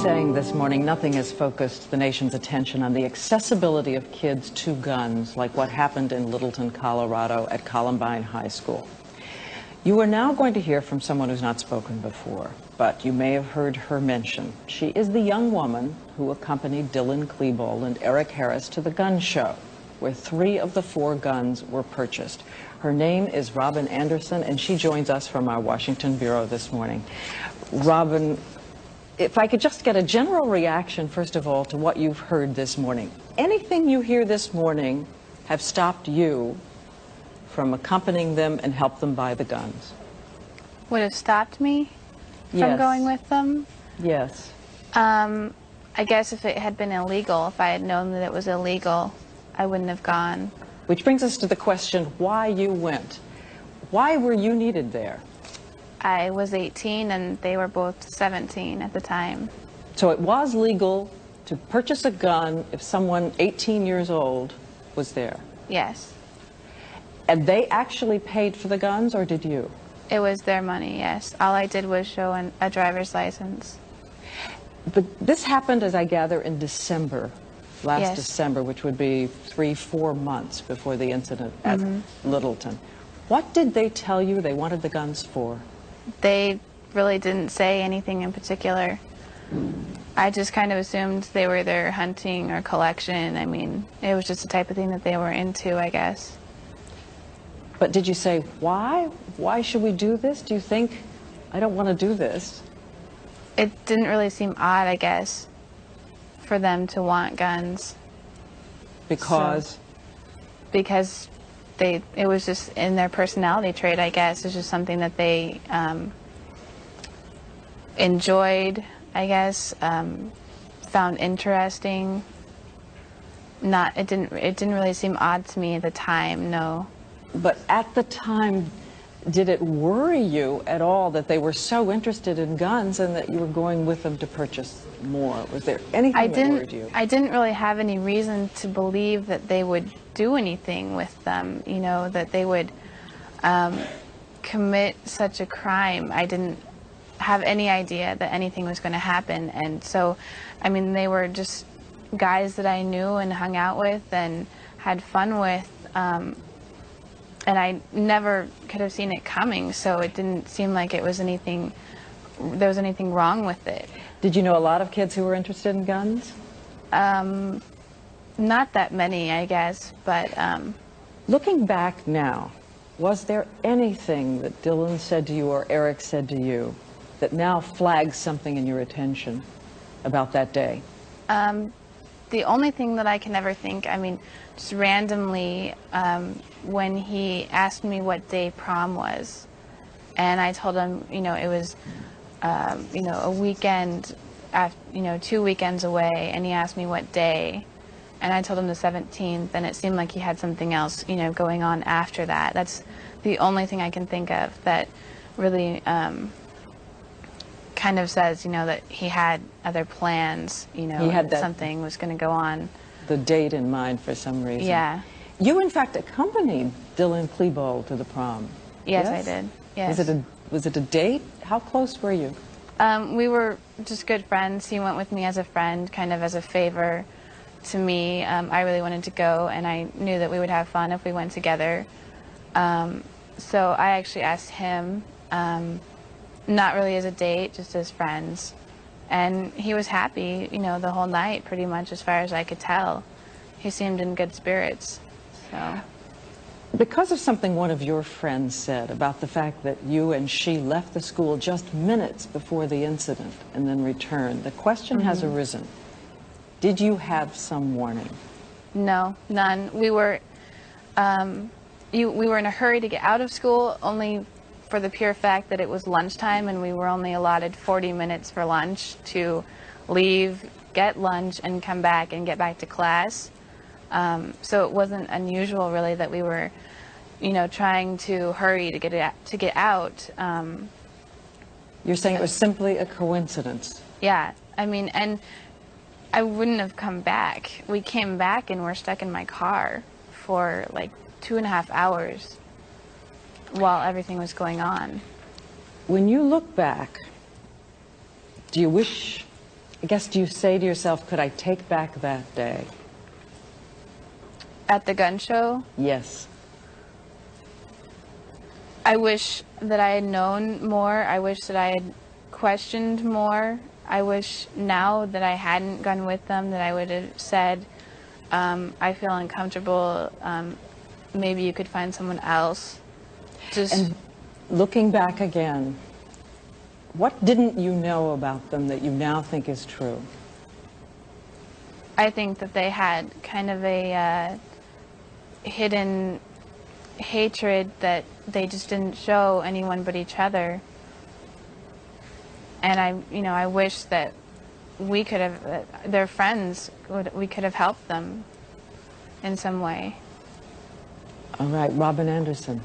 saying this morning, nothing has focused the nation's attention on the accessibility of kids to guns like what happened in Littleton, Colorado at Columbine High School. You are now going to hear from someone who's not spoken before, but you may have heard her mention. She is the young woman who accompanied Dylan Klebold and Eric Harris to the gun show, where 3 of the 4 guns were purchased. Her name is Robyn Anderson, and she joins us from our Washington bureau this morning. Robyn, if I could just get a general reaction, first of all, to what you've heard this morning. Anything you hear this morning have stopped you from accompanying them and help them buy the guns? Would have stopped me from going with them? Yes. I guess if it had been illegal, if I had known that it was illegal, I wouldn't have gone. Which brings us to the question why you went. Why were you needed there? I was 18 and they were both 17 at the time. So it was legal to purchase a gun if someone 18 years old was there? Yes. And they actually paid for the guns, or did you? It was their money, yes. All I did was show a driver's license. But this happened, as I gather, in December, last Yes. December, which would be 3-4 months before the incident at Littleton. What did they tell you they wanted the guns for? They really didn't say anything in particular. I just kind of assumed they were there hunting or collection. I mean, it was just the type of thing that they were into, I guess. But did you say, why? Why should we do this? Do you think, I don't want to do this? It didn't really seem odd, I guess, for them to want guns. Because? Because it was just in their personality trait, I guess. It's just something that they enjoyed, I guess, found interesting. It didn't really seem odd to me at the time, no. But at the time, did it worry you at all that they were so interested in guns and that you were going with them to purchase more? Was there anything that worried you? I didn't really have any reason to believe that they would do anything with them, you know, that they would commit such a crime. I didn't have any idea that anything was going to happen. And so, I mean, they were just guys that I knew and hung out with and had fun with. And I never could have seen it coming, so it didn't seem like there was anything wrong with it. Did you know a lot of kids who were interested in guns? Not that many, I guess, but... Looking back now, was there anything that Dylan said to you or Eric said to you that now flags something in your attention about that day? The only thing that I can ever think, I mean, just randomly, when he asked me what day prom was, and I told him, you know, it was, you know, a weekend, you know, 2 weekends away, and he asked me what day, and I told him the 17th, and it seemed like he had something else, you know, going on after that. That's the only thing I can think of that really kind of says, you know, that he had other plans, you know, he had that, something was going to go on. The date in mind for some reason. Yeah. You, in fact, accompanied Dylan Klebold to the prom. Yes, I did. Yes. Was it a date? How close were you? We were just good friends. He went with me as a friend, kind of as a favor to me. I really wanted to go, and I knew that we would have fun if we went together. So I actually asked him, not really as a date, just as friends. And he was happy, you know, the whole night, pretty much, as far as I could tell. He seemed in good spirits, so. Because of something one of your friends said about the fact that you and she left the school just minutes before the incident and then returned, the question has arisen. Did you have some warning? No, none. We were we were in a hurry to get out of school, only for the pure fact that it was lunchtime and we were only allotted 40 minutes for lunch to leave, get lunch, and come back and get back to class. So it wasn't unusual, really, that we were, you know, trying to hurry to get out. You're saying it was simply a coincidence? Yeah, I mean, and I wouldn't have come back. We came back and were stuck in my car for like 2.5 hours while everything was going on. When you look back, do you wish I guess, do you say to yourself, could I take back that day? At the gun show, Yes. I wish that I had known more. I wish that I had questioned more. I wish now that I hadn't gone with them that I would have said, I feel uncomfortable. Maybe you could find someone else. And looking back again, what didn't you know about them that you now think is true? I think that they had kind of a hidden hatred that they just didn't show anyone but each other. And I wish that we could have, their friends, we could have helped them in some way. All right, Robyn Anderson.